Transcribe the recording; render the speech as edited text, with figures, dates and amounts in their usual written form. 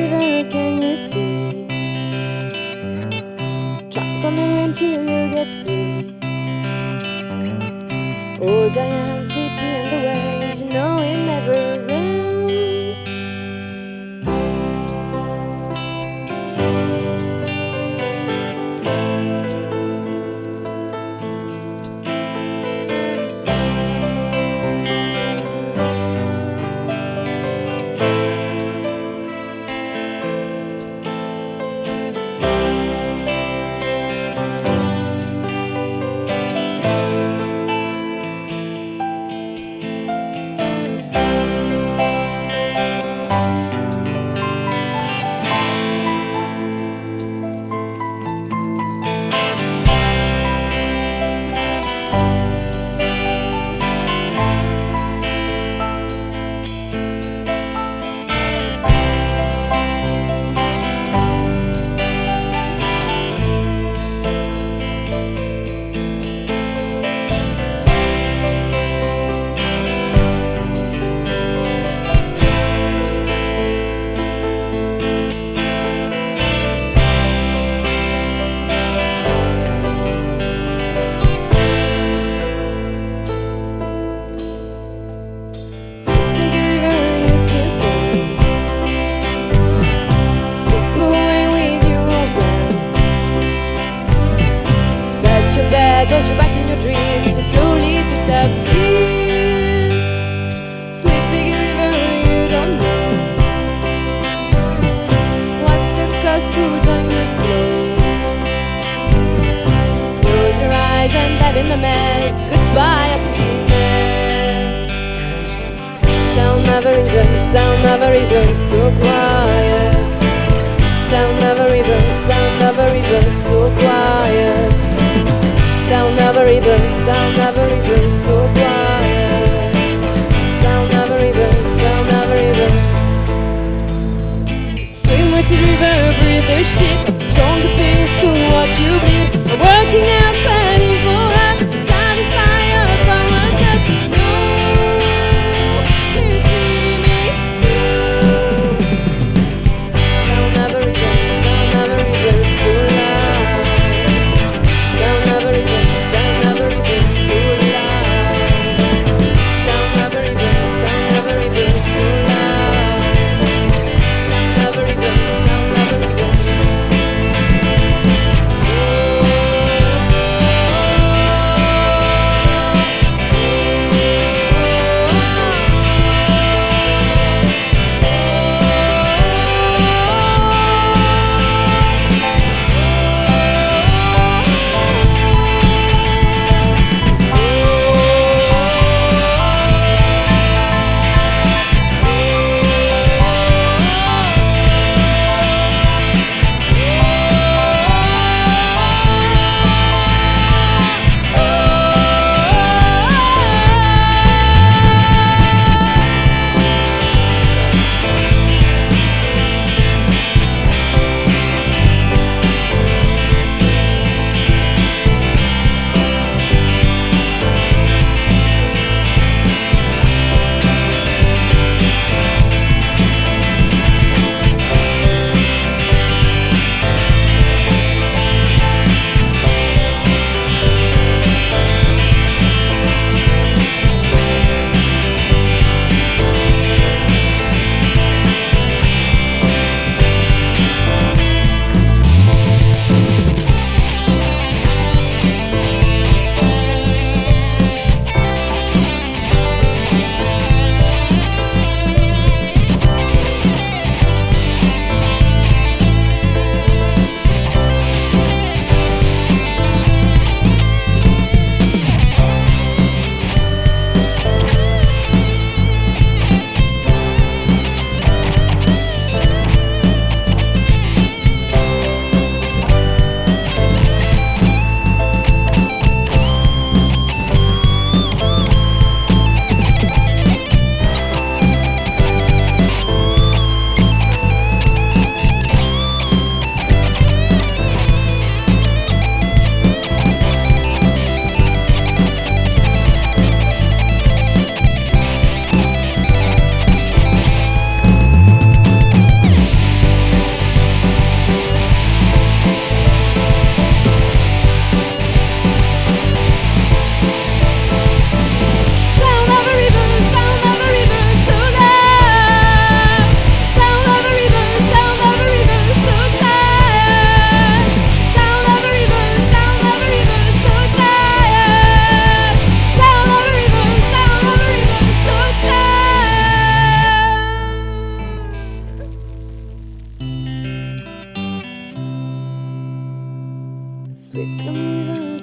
river can you see? Drops on the rain till you get free. Old giants creep in the waves, you know it never ends. Don't you back in your dreams, you slowly disappear. Sweet big river, you don't know what's the cost to join your flow. Close your eyes and dive in the mess. Goodbye happiness. Sound of a river, sound of a river, so quiet. Sound of a river, sound of a river, so quiet. Sound of a river, sound of a river, so quiet. Sound of a river, sound of a river. Swim with the river, breathe the shit. Strong the pace to watch you bleed. I'm working out, fighting for us. Satisfy your power that you know. You see me through. Sound of a river, so loud. Sound of a river. sweet communion.